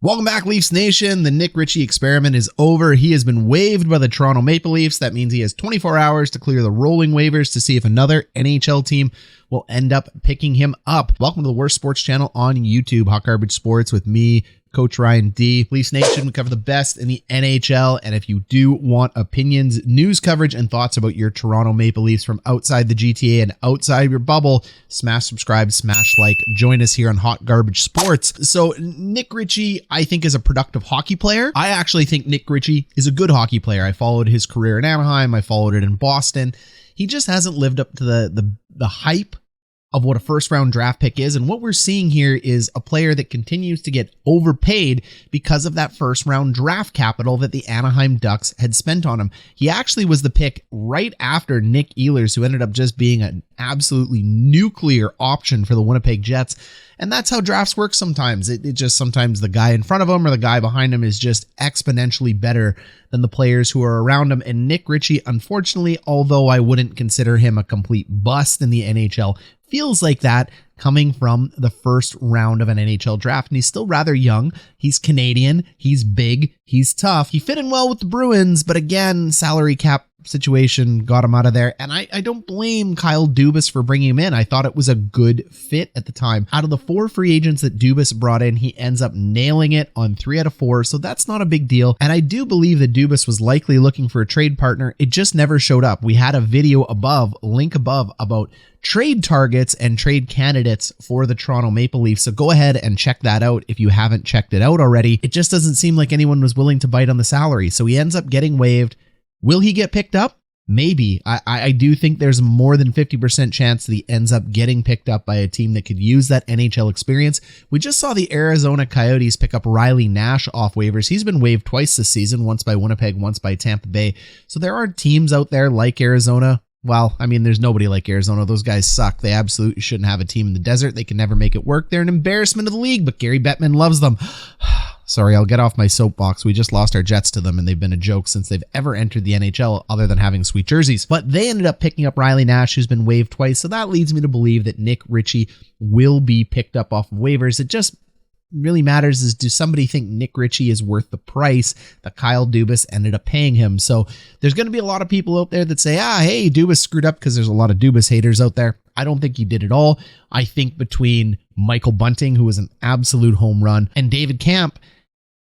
Welcome back, Leafs Nation. The Nick Ritchie experiment is over. He has been waived by the Toronto Maple Leafs. That means he has 24 hours to clear the rolling waivers to see if another NHL team will end up picking him up. Welcome to the worst sports channel on YouTube, Hot Garbage Sports, with me, Coach Ryan D. Leafs Nation, we cover the best in the NHL, and if you do want opinions, news coverage, and thoughts about your Toronto Maple Leafs from outside the GTA and outside your bubble, smash subscribe, smash like, join us here on Hot Garbage Sports. So Nick Ritchie, I think, is a productive hockey player. I actually think Nick Ritchie is a good hockey player. I followed his career in Anaheim. I followed it in Boston. He just hasn't lived up to the hype of what a first round draft pick is. And what we're seeing here is a player that continues to get overpaid because of that first round draft capital that the Anaheim Ducks had spent on him. He actually was the pick right after Nick Ehlers, who ended up just being an absolutely nuclear option for the Winnipeg Jets. And that's how drafts work sometimes. It just sometimes the guy in front of him or the guy behind him is just exponentially better than the players who are around him. And Nick Ritchie, unfortunately, although I wouldn't consider him a complete bust in the NHL, feels like that coming from the first round of an NHL draft. And he's still rather young. He's Canadian. He's big. He's tough. He fit in well with the Bruins, but again, salary cap situation got him out of there. And I don't blame Kyle Dubas for bringing him in. I thought it was a good fit at the time. Out of the 4 free agents that Dubas brought in, he ends up nailing it on 3 out of 4. So that's not a big deal. And I do believe that Dubas was likely looking for a trade partner. It just never showed up. We had a video above, link above, about trade targets and trade candidates for the Toronto Maple Leafs. So go ahead and check that out if you haven't checked it out already. It just doesn't seem like anyone was willing to bite on the salary. So he ends up getting waived. Will he get picked up? Maybe. I do think there's more than 50% chance that he ends up getting picked up by a team that could use that NHL experience. We just saw the Arizona Coyotes pick up Riley Nash off waivers. He's been waived twice this season, once by Winnipeg, once by Tampa Bay. So there are teams out there like Arizona. Well, I mean, there's nobody like Arizona. Those guys suck. They absolutely shouldn't have a team in the desert. They can never make it work. They're an embarrassment of the league, but Gary Bettman loves them. Sorry, I'll get off my soapbox. We just lost our Jets to them, and they've been a joke since they've ever entered the NHL other than having sweet jerseys. But they ended up picking up Riley Nash, who's been waived twice, so that leads me to believe that Nick Ritchie will be picked up off of waivers. It just really matters is, do somebody think Nick Ritchie is worth the price that Kyle Dubas ended up paying him? So there's going to be a lot of people out there that say, hey, Dubas screwed up, because there's a lot of Dubas haters out there. I don't think he did at all. I think between Michael Bunting, who was an absolute home run, and David Kampf,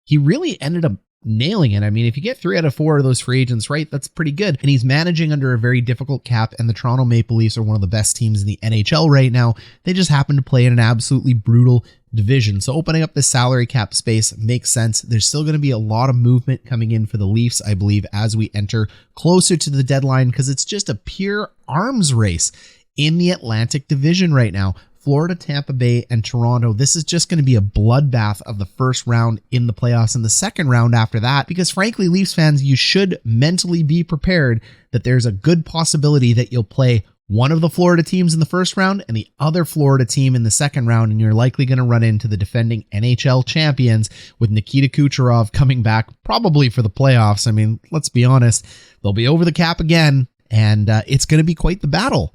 he really ended up nailing it. I mean, if you get 3 out of 4 of those free agents right, that's pretty good. And he's managing under a very difficult cap, and the Toronto Maple Leafs are one of the best teams in the NHL right now. They just happen to play in an absolutely brutal division. So opening up this salary cap space makes sense. There's still going to be a lot of movement coming in for the Leafs, I believe, as we enter closer to the deadline, because it's just a pure arms race in the Atlantic Division right now. Florida, Tampa Bay, and Toronto. This is just going to be a bloodbath of the first round in the playoffs and the second round after that, because frankly, Leafs fans, you should mentally be prepared that there's a good possibility that you'll play one of the Florida teams in the first round and the other Florida team in the second round, and you're likely going to run into the defending NHL champions with Nikita Kucherov coming back probably for the playoffs. I mean, let's be honest, they'll be over the cap again, and it's going to be quite the battle.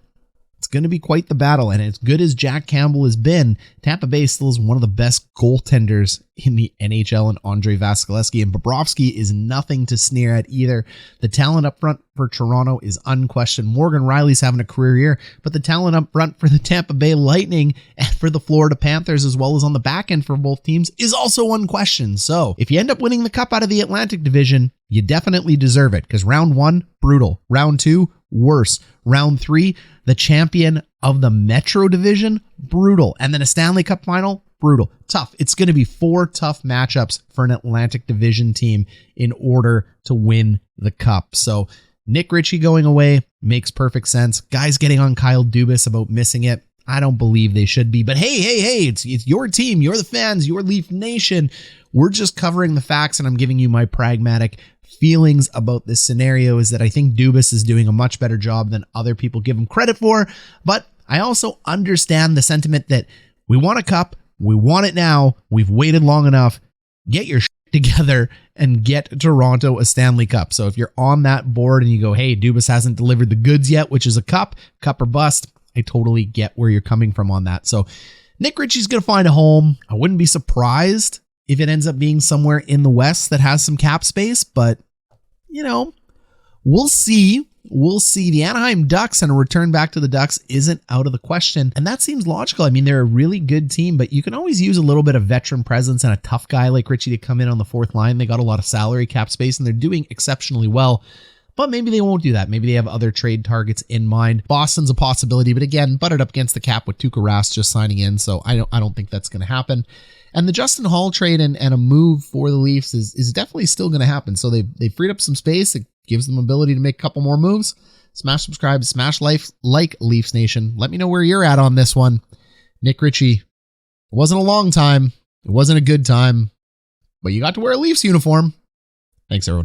It's going to be quite the battle, and as good as Jack Campbell has been, Tampa Bay still is one of the best goaltenders in the NHL, and Ondrej Vasilevskiy and Bobrovsky is nothing to sneer at either. The talent up front for Toronto is unquestioned. Morgan Riley's having a career year, but the talent up front for the Tampa Bay Lightning and for the Florida Panthers, as well as on the back end for both teams, is also unquestioned. So if you end up winning the cup out of the Atlantic Division, you definitely deserve it, because round 1, brutal. Round 2, worse. Round 3, the champion of the Metro Division, brutal. And then a Stanley Cup final, brutal. Tough. It's going to be 4 tough matchups for an Atlantic Division team in order to win the cup. So Nick Ritchie going away makes perfect sense. Guys getting on Kyle Dubas about missing it, I don't believe they should be. But hey, it's your team. You're the fans. You're Leaf Nation. We're just covering the facts, and I'm giving you my pragmatic feelings about this scenario. Is that I think Dubas is doing a much better job than other people give him credit for. But I also understand the sentiment that we want a cup. We want it now. We've waited long enough. Get your shit together and get Toronto a Stanley Cup. So if you're on that board and you go, hey, Dubas hasn't delivered the goods yet, which is a cup or bust, I totally get where you're coming from on that. So Nick Ritchie's going to find a home. I wouldn't be surprised if it ends up being somewhere in the West that has some cap space, but we'll see. We'll see. The Anaheim Ducks and a return back to the Ducks isn't out of the question. And that seems logical. I mean, they're a really good team, but you can always use a little bit of veteran presence and a tough guy like Richie to come in on the fourth line. They got a lot of salary cap space and they're doing exceptionally well. But maybe they won't do that. Maybe they have other trade targets in mind. Boston's a possibility, but again, butted up against the cap with Tuukka Rask just signing in. So I don't think that's going to happen. And the Justin Hall trade and a move for the Leafs is definitely still going to happen. So they freed up some space. It gives them ability to make a couple more moves. Smash subscribe, smash like Leafs Nation. Let me know where you're at on this one. Nick Ritchie, it wasn't a long time. It wasn't a good time, but you got to wear a Leafs uniform. Thanks, everyone.